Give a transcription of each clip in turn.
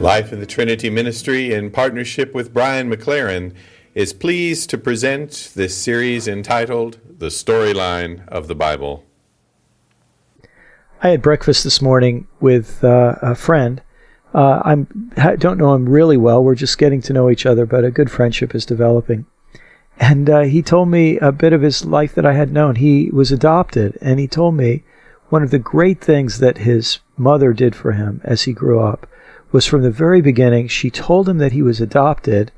Life in the Trinity Ministry, in partnership with Brian McLaren, is pleased to present this series entitled The Storyline of the Bible. I had breakfast this morning with a friend. I don't know him really well. We're just getting to know each other, but a good friendship is developing. And he told me a bit of his life that I had known. He was adopted, and he told me one of the great things that his mother did for him as he grew up was from the very beginning, she told him that he was adopted,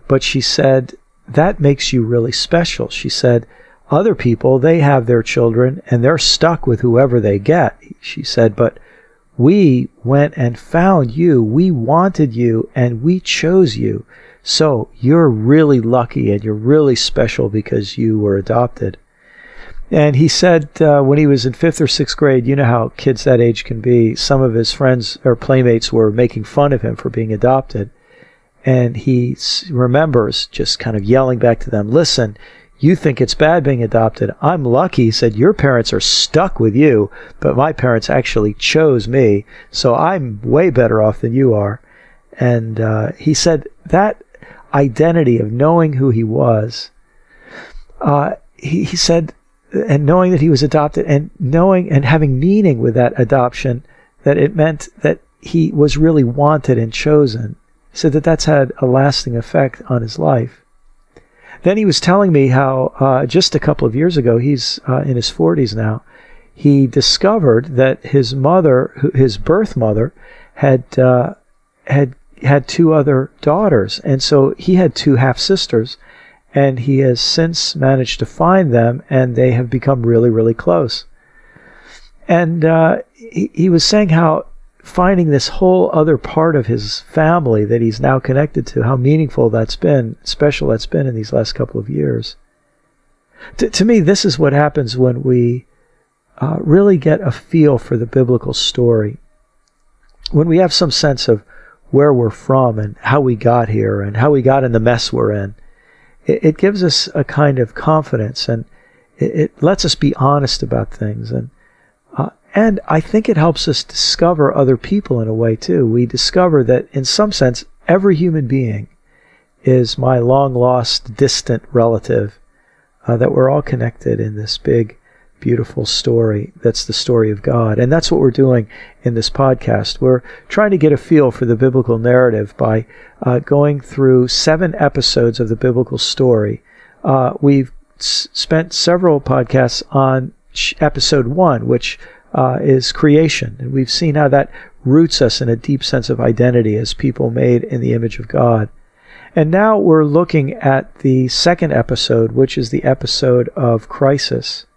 but she said, that makes you really special. She said, other people, they have their children and they're stuck with whoever they get. She said, but we went and found you. We wanted you and we chose you. So you're really lucky and you're really special because you were adopted. And he said when he was in 5th or 6th grade, you know how kids that age can be, some of his friends or playmates were making fun of him for being adopted. And he remembers just kind of yelling back to them, listen, you think it's bad being adopted. I'm lucky. He said, your parents are stuck with you, but my parents actually chose me, so I'm way better off than you are. And he said that identity of knowing who he was, he said, and knowing that he was adopted and knowing and having meaning with that adoption, that it meant that he was really wanted and chosen. He said that that's had a lasting effect on his life. Then he was telling me how just a couple of years ago, he's in his 40s now, he discovered that his mother, his birth mother, had 2 other daughters. And so he had 2 half-sisters. And he has since managed to find them, and they have become really, really close. And he was saying how finding this whole other part of his family that he's now connected to, how meaningful that's been, special that's been in these last couple of years. To me, this is what happens when we really get a feel for the biblical story. When we have some sense of where we're from and how we got here and how we got in the mess we're in. It gives us a kind of confidence, and it lets us be honest about things. And I think it helps us discover other people in a way, too. We discover that, in some sense, every human being is my long-lost, distant relative, that we're all connected in this big, beautiful story that's the story of God. And that's what we're doing in this podcast. We're trying to get a feel for the biblical narrative by going through 7 episodes of the biblical story. We've spent several podcasts on episode 1, which is creation. And we've seen how that roots us in a deep sense of identity as people made in the image of God. And now we're looking at the 2nd episode, which is the episode of crisis.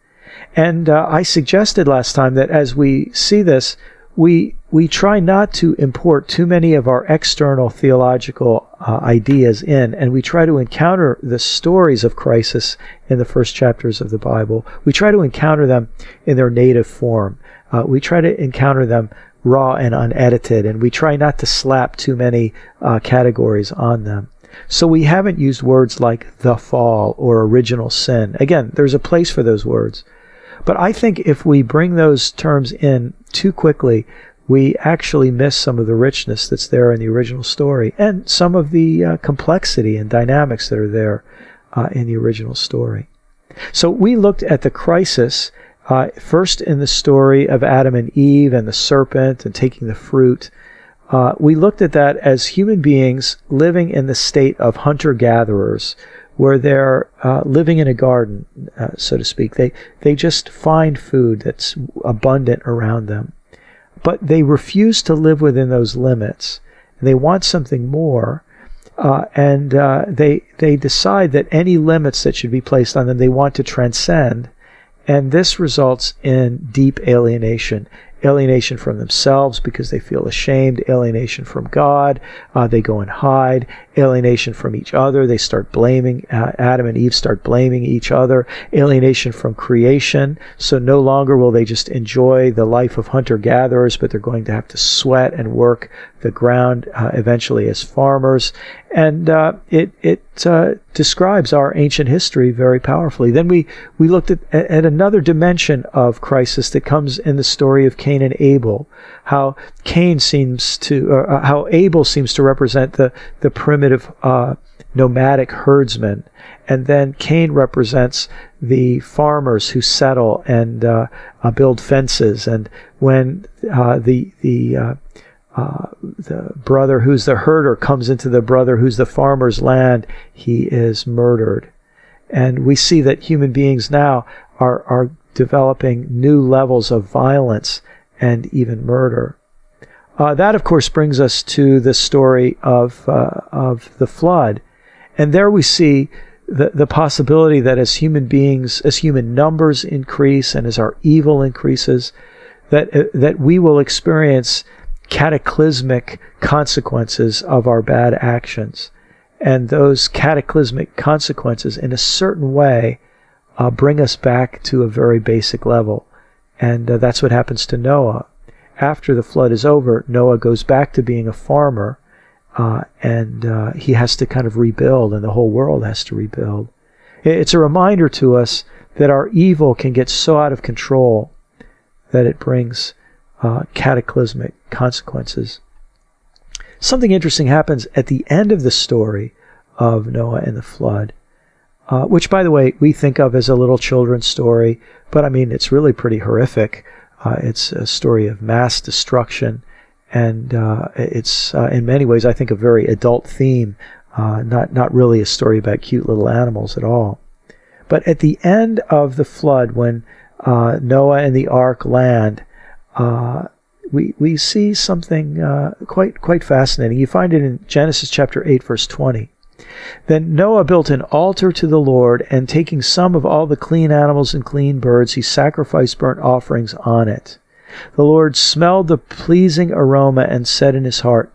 And I suggested last time that as we see this, we try not to import too many of our external theological ideas in, and we try to encounter the stories of crisis in the first chapters of the Bible. We try to encounter them in their native form. We try to encounter them raw and unedited, and we try not to slap too many categories on them. So we haven't used words like the fall or original sin. Again, there's a place for those words. But I think if we bring those terms in too quickly, we actually miss some of the richness that's there in the original story and some of the complexity and dynamics that are there in the original story. So we looked at the crisis first in the story of Adam and Eve and the serpent and taking the fruit. We looked at that as human beings living in the state of hunter-gatherers, where they're living in a garden, so to speak. They just find food that's abundant around them. But they refuse to live within those limits. They want something more, and they decide that any limits that should be placed on them, they want to transcend. And this results in deep alienation. Alienation from themselves because they feel ashamed, alienation from God, they go and hide, alienation from each other, they start blaming, Adam and Eve start blaming each other, alienation from creation, so no longer will they just enjoy the life of hunter-gatherers, but they're going to have to sweat and work the ground eventually as farmers, and it describes our ancient history very powerfully. Then we looked at another dimension of crisis that comes in the story of Cain and Abel, how Abel seems to represent the primitive nomadic herdsman, and then Cain represents the farmers who settle and build fences. And when the brother who's the herder comes into the brother who's the farmer's land, he is murdered. And we see that human beings now are developing new levels of violence and even murder. That, of course, brings us to the story of the flood. And there we see the possibility that as human beings, as human numbers increase and as our evil increases, that we will experience cataclysmic consequences of our bad actions. And those cataclysmic consequences, in a certain way, bring us back to a very basic level. And that's what happens to Noah. After the flood is over, Noah goes back to being a farmer, and he has to kind of rebuild, and the whole world has to rebuild. It's a reminder to us that our evil can get so out of control that it brings cataclysmic consequences. Something interesting happens at the end of the story of Noah and the flood, which, by the way, we think of as a little children's story, but I mean, it's really pretty horrific. It's a story of mass destruction, and it's in many ways, I think, a very adult theme, not really a story about cute little animals at all. But at the end of the flood, when Noah and the ark land, we see something quite fascinating. You find it in Genesis chapter 8, verse 20. Then Noah built an altar to the Lord, and taking some of all the clean animals and clean birds, he sacrificed burnt offerings on it. The Lord smelled the pleasing aroma and said in his heart,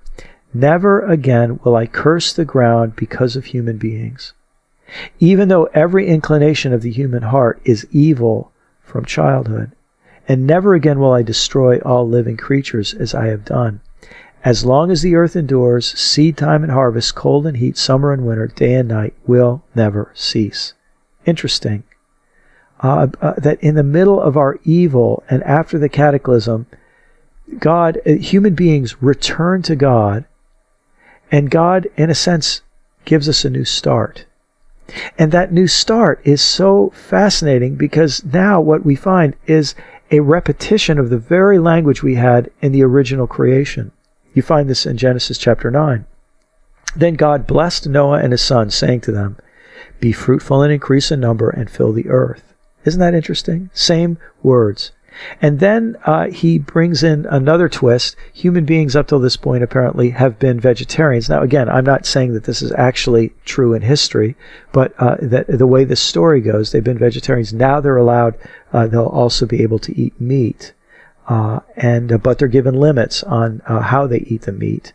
"Never again will I curse the ground because of human beings." Even though every inclination of the human heart is evil from childhood, and never again will I destroy all living creatures as I have done. As long as the earth endures, seed time and harvest, cold and heat, summer and winter, day and night will never cease. Interesting. That in the middle of our evil and after the cataclysm, human beings return to God, and God, in a sense, gives us a new start. And that new start is so fascinating because now what we find is a repetition of the very language we had in the original creation. You find this in Genesis chapter 9. Then God blessed Noah and his sons, saying to them, "Be fruitful and increase in number and fill the earth." Isn't that interesting? Same words. And then he brings in another twist. Human beings up till this point apparently have been vegetarians. Now, again, I'm not saying that this is actually true in history, but that the way the story goes, they've been vegetarians. Now they're allowed, they'll also be able to eat meat. But they're given limits on how they eat the meat.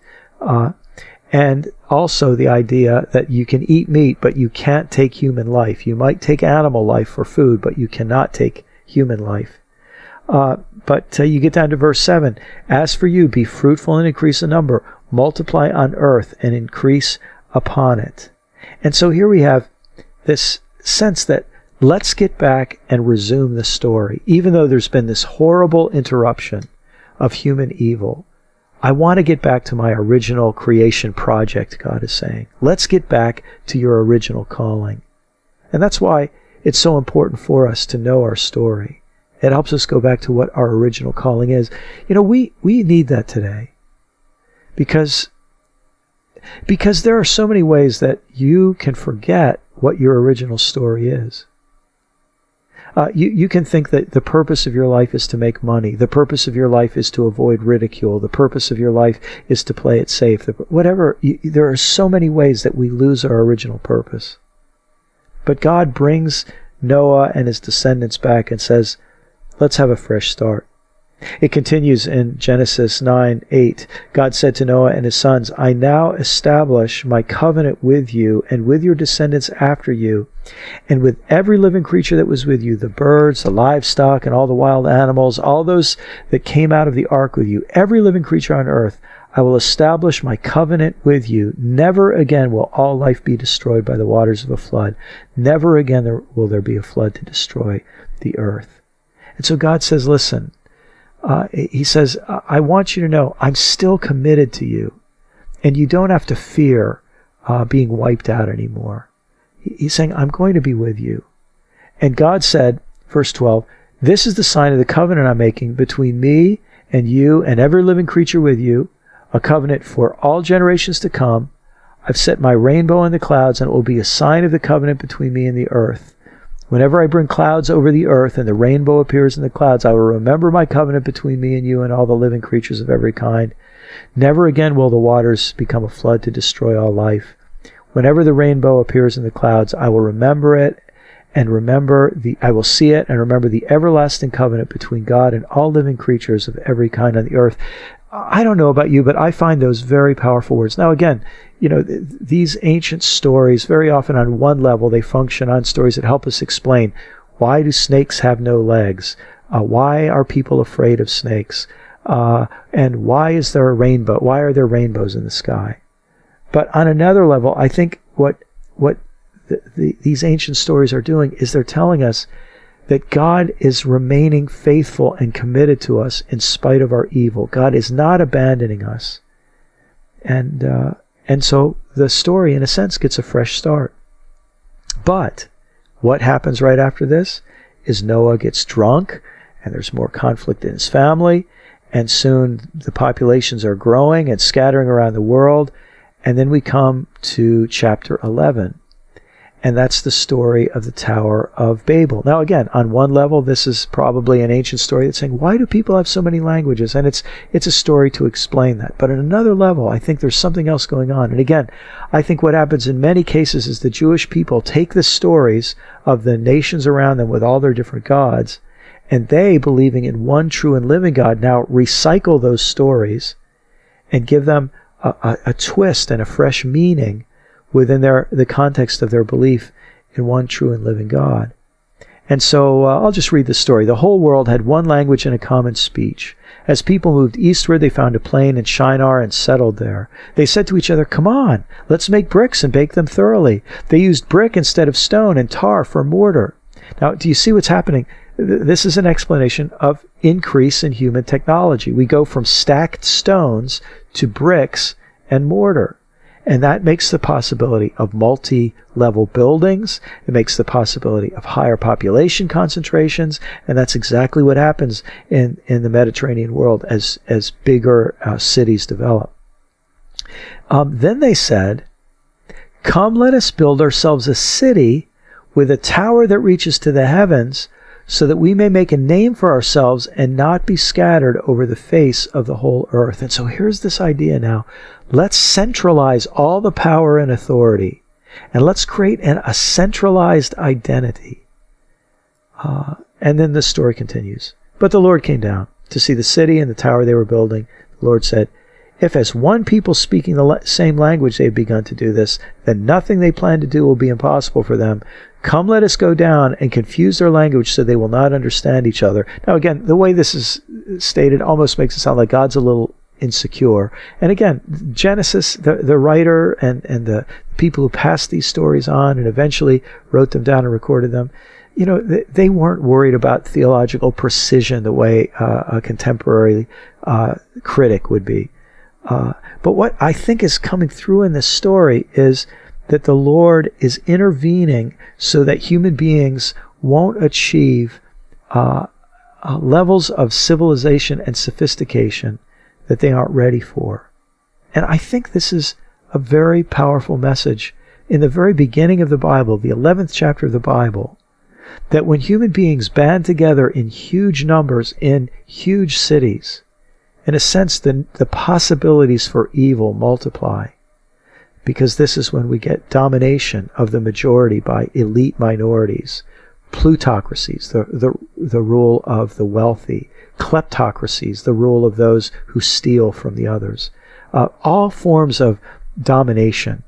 And also the idea that you can eat meat, but you can't take human life. You might take animal life for food, but you cannot take human life. But you get down to verse 7. "As for you, be fruitful and increase in number, multiply on earth and increase upon it." And so here we have this sense that let's get back and resume the story. Even though there's been this horrible interruption of human evil, I want to get back to my original creation project, God is saying. Let's get back to your original calling. And that's why it's so important for us to know our story. It helps us go back to what our original calling is. You know, we need that today. Because there are so many ways that you can forget what your original story is. You can think that the purpose of your life is to make money. The purpose of your life is to avoid ridicule. The purpose of your life is to play it safe. There are so many ways that we lose our original purpose. But God brings Noah and his descendants back and says, let's have a fresh start. It continues in Genesis 9:8. God said to Noah and his sons, "I now establish my covenant with you and with your descendants after you, and with every living creature that was with you, the birds, the livestock, and all the wild animals, all those that came out of the ark with you, every living creature on earth. I will establish my covenant with you. Never again will all life be destroyed by the waters of a flood. Never again will there be a flood to destroy the earth." And so God says, listen, he says, I want you to know I'm still committed to you, and you don't have to fear being wiped out anymore. He's saying, I'm going to be with you. And God said, verse 12, this is the sign of the covenant I'm making between me and you and every living creature with you, a covenant for all generations to come. I've set my rainbow in the clouds, and it will be a sign of the covenant between me and the earth. Whenever I bring clouds over the earth and the rainbow appears in the clouds, I will remember my covenant between me and you and all the living creatures of every kind. Never again will the waters become a flood to destroy all life. Whenever the rainbow appears in the clouds, I will remember it and I will see it and remember the everlasting covenant between God and all living creatures of every kind on the earth. I don't know about you, but I find those very powerful words. Now, again, these ancient stories, very often on one level, they function on stories that help us explain, why do snakes have no legs? Why are people afraid of snakes? And why is there a rainbow? Why are there rainbows in the sky? But on another level, I think what these ancient stories are doing is they're telling us that God is remaining faithful and committed to us in spite of our evil. God is not abandoning us. And so the story, in a sense, gets a fresh start. But what happens right after this is Noah gets drunk, and there's more conflict in his family, and soon the populations are growing and scattering around the world. And then we come to chapter 11. And that's the story of the Tower of Babel. Now, again, on one level, this is probably an ancient story that's saying, why do people have so many languages? And it's a story to explain that. But at another level, I think there's something else going on. And again, I think what happens in many cases is the Jewish people take the stories of the nations around them with all their different gods, and they, believing in one true and living God, now recycle those stories and give them a twist and a fresh meaning within the context of their belief in one true and living God. And so I'll just read the story. The whole world had one language and a common speech. As people moved eastward, they found a plain in Shinar and settled there. They said to each other, come on, let's make bricks and bake them thoroughly. They used brick instead of stone and tar for mortar. Now, do you see what's happening? This is an explanation of increase in human technology. We go from stacked stones to bricks and mortar. And that makes the possibility of multi-level buildings. It makes the possibility of higher population concentrations. And that's exactly what happens in the Mediterranean world as bigger cities develop. Then they said, come, let us build ourselves a city with a tower that reaches to the heavens, so that we may make a name for ourselves and not be scattered over the face of the whole earth. And so here's this idea now. Let's centralize all the power and authority, and let's create a centralized identity. And then the story continues. But the Lord came down to see the city and the tower they were building. The Lord said, if as one people speaking the same language they have begun to do this, then nothing they plan to do will be impossible for them. Come, let us go down and confuse their language so they will not understand each other. Now, again, the way this is stated almost makes it sound like God's a little insecure. And again, Genesis, the writer and the people who passed these stories on and eventually wrote them down and recorded them, they weren't worried about theological precision the way a contemporary critic would be. But what I think is coming through in this story is that the Lord is intervening so that human beings won't achieve levels of civilization and sophistication that they aren't ready for. And I think this is a very powerful message in the very beginning of the Bible, the 11th chapter of the Bible, that when human beings band together in huge numbers in huge cities, in a sense, the possibilities for evil multiply, because this is when we get domination of the majority by elite minorities, plutocracies, the rule of the wealthy, kleptocracies, the rule of those who steal from the others, all forms of domination.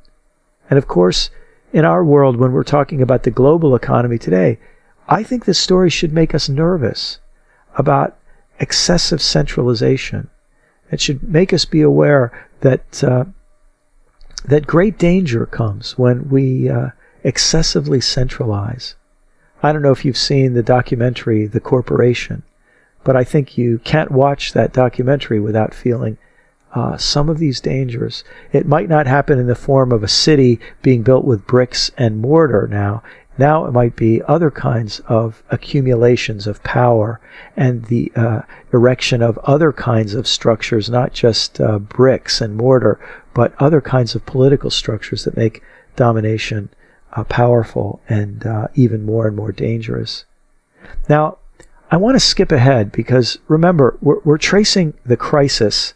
And of course, in our world, when we're talking about the global economy today, I think this story should make us nervous about excessive centralization. It should make us be aware that great danger comes when we excessively centralize. I don't know if you've seen the documentary The Corporation, But I think you can't watch that documentary without feeling some of these dangers. It might not happen in the form of a city being built with bricks and mortar now. Now it might be other kinds of accumulations of power and the erection of other kinds of structures, not just bricks and mortar, but other kinds of political structures that make domination powerful and even more and more dangerous. Now, I want to skip ahead because, remember, we're tracing the crisis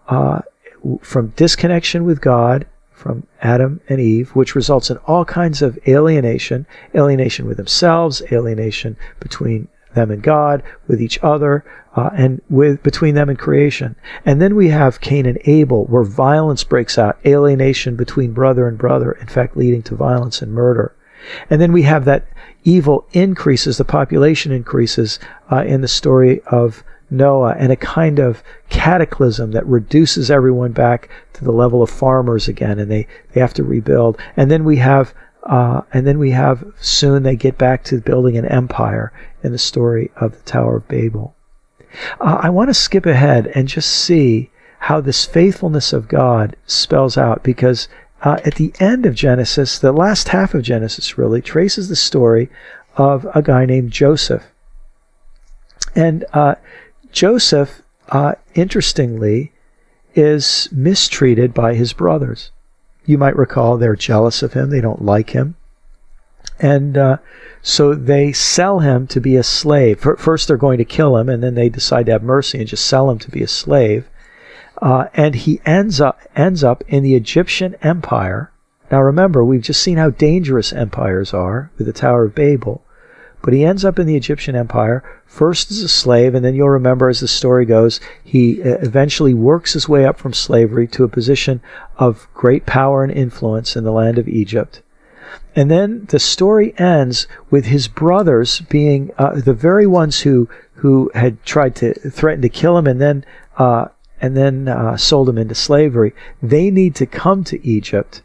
from disconnection with God, from Adam and Eve, which results in all kinds of alienation with themselves, alienation between them and God, with each other, and between them and creation. And then we have Cain and Abel, where violence breaks out, alienation between brother and brother, in fact leading to violence and murder. And then we have that evil increases, the population increases in the story of Noah, and a kind of cataclysm that reduces everyone back to the level of farmers again, and they have to rebuild. And then we have soon they get back to building an empire in the story of the Tower of Babel. I want to skip ahead and just see how this faithfulness of God spells out, because at the end of Genesis, the last half of Genesis really traces the story of a guy named Joseph. And Joseph, interestingly, is mistreated by his brothers. You might recall they're jealous of him. They don't like him. And so they sell him to be a slave. First they're going to kill him, and then they decide to have mercy and just sell him to be a slave. And he ends up in the Egyptian Empire. Now remember, we've just seen how dangerous empires are with the Tower of Babel. But he ends up in the Egyptian Empire, first as a slave, and then you'll remember as the story goes, he eventually works his way up from slavery to a position of great power and influence in the land of Egypt. And then the story ends with his brothers being the very ones who had tried to threaten to kill him and then sold him into slavery. They need to come to Egypt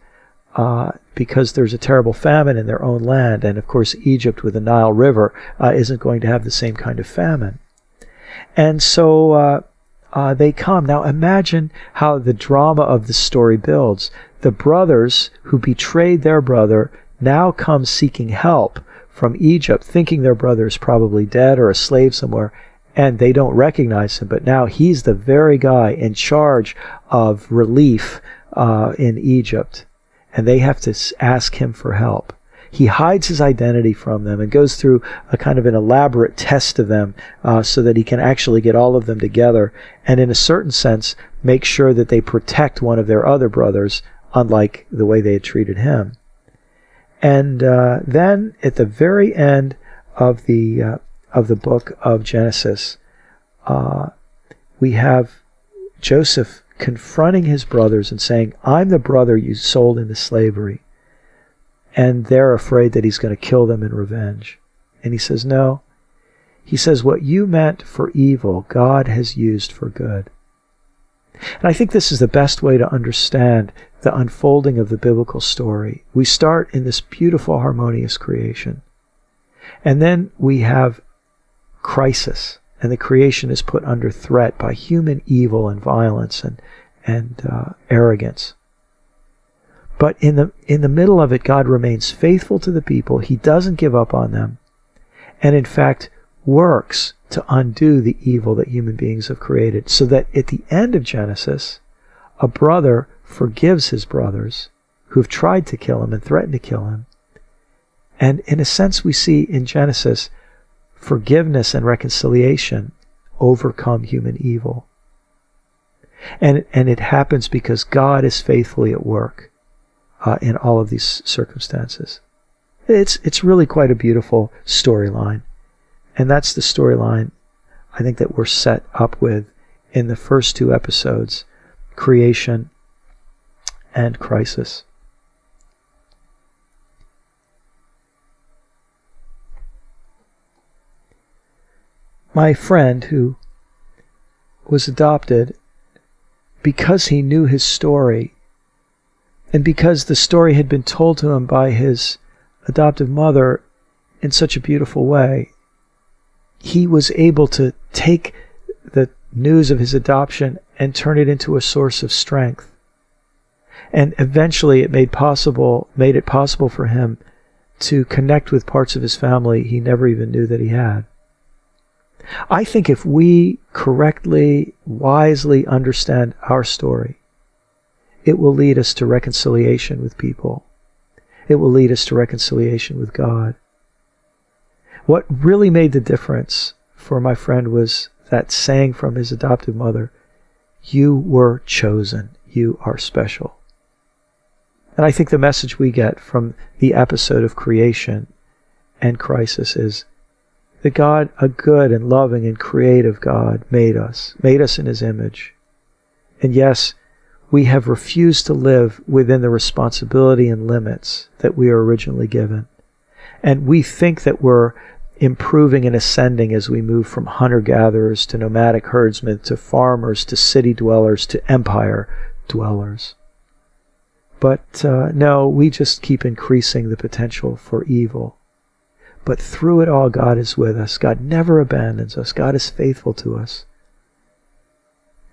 because there's a terrible famine in their own land. And of course, Egypt with the Nile River isn't going to have the same kind of famine. And so they come. Now imagine how the drama of the story builds. The brothers who betrayed their brother now come seeking help from Egypt, thinking their brother is probably dead or a slave somewhere, and they don't recognize him. But now he's the very guy in charge of relief in Egypt. And they have to ask him for help. He hides his identity from them and goes through a kind of an elaborate test of them so that he can actually get all of them together and in a certain sense make sure that they protect one of their other brothers, unlike the way they had treated him. And then at the very end of the book of Genesis, we have Joseph confronting his brothers and saying, I'm the brother you sold into slavery. And they're afraid that he's going to kill them in revenge. And he says, no. He says, what you meant for evil, God has used for good. And I think this is the best way to understand the unfolding of the biblical story. We start in this beautiful, harmonious creation. And then we have crisis. And the creation is put under threat by human evil and violence and arrogance. But in the middle of it, God remains faithful to the people. He doesn't give up on them. And in fact, works to undo the evil that human beings have created. So that at the end of Genesis, a brother forgives his brothers who have tried to kill him and threatened to kill him. And in a sense, we see in Genesis, forgiveness and reconciliation overcome human evil. And it happens because God is faithfully at work in all of these circumstances. It's really quite a beautiful storyline. And that's the storyline I think that we're set up with in the first two episodes, creation and crisis. My friend who was adopted, because he knew his story, and because the story had been told to him by his adoptive mother in such a beautiful way, he was able to take the news of his adoption and turn it into a source of strength. And eventually it made it possible for him to connect with parts of his family he never even knew that he had. I think if we correctly, wisely understand our story, it will lead us to reconciliation with people. It will lead us to reconciliation with God. What really made the difference for my friend was that saying from his adoptive mother, "You were chosen. You are special." And I think the message we get from the episode of creation and crisis is that God, a good and loving and creative God, made us in his image. And yes, we have refused to live within the responsibility and limits that we are originally given. And we think that we're improving and ascending as we move from hunter-gatherers to nomadic herdsmen to farmers to city dwellers to empire dwellers. But no, we just keep increasing the potential for evil. But through it all, God is with us. God never abandons us. God is faithful to us.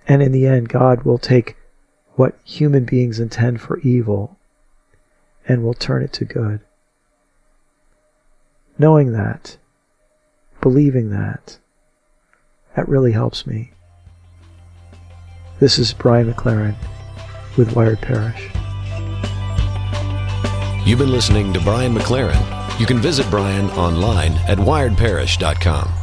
And in the end, God will take what human beings intend for evil and will turn it to good. Knowing that, believing that really helps me. This is Brian McLaren with Wired Parish. You've been listening to Brian McLaren. You can visit Brian online at wiredparish.com.